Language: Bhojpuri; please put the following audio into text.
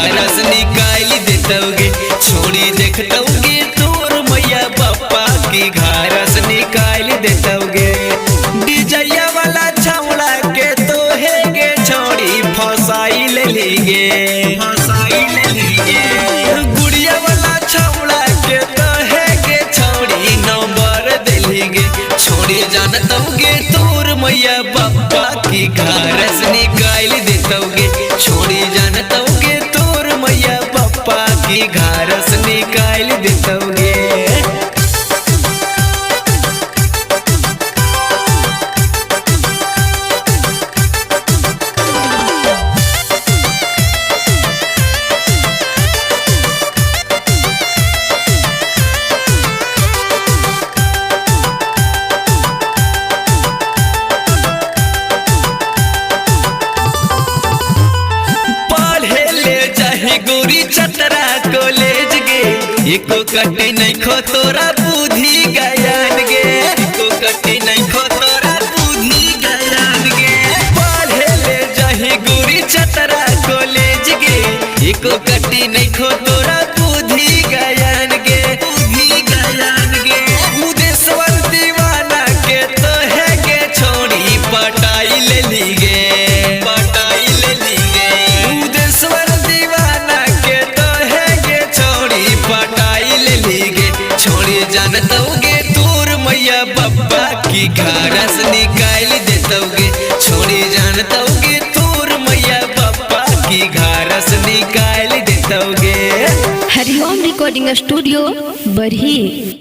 घरस निकाल देतोगे, छोड़ी देखतोगे तोर मैया पप्पा की घरस निकाल देतोगे। डीजैया वाला छौड़ा के तो है गे छोड़ी फसाई ले लीगे, फसाई ले लीगे। गुड़िया वाला छौड़ा के तो है गे छोड़ी नंबर दे लीगे, छोड़ी जानतोगे तोर मैया पप्पा की घरस निकाल देतोगे, छोड़ी जानतोगे तोर मैया पप्पा की घरस निकाल देतोगे। गोरी चतरा कॉलेज गे, एको कटी नहीं खो तोरा बुद्धि गयान गे, एको कटी नहीं खो तोरा बुद्धि गयान गे। पढ़े ले जाही गोरी चतरा कॉलेज गे, एको कटी नहीं खो तोरा बुद्धि गयान गे, बुद्धि गयान गे। उदेश्वर दीवाना के तो है गे छोड़ी पटाई ले ली गे, पटाई ले ली गे। उदेश्वर पटाई ले लीगे, छोड़ी जानतोगे तोर मैया पप्पा की घरस निकाल देतोगे, छोड़ी जानतोगे तोर मैया पप्पा की घरस निकाल देतोगे। हरिओम रिकॉर्डिंग स्टूडियो बरही।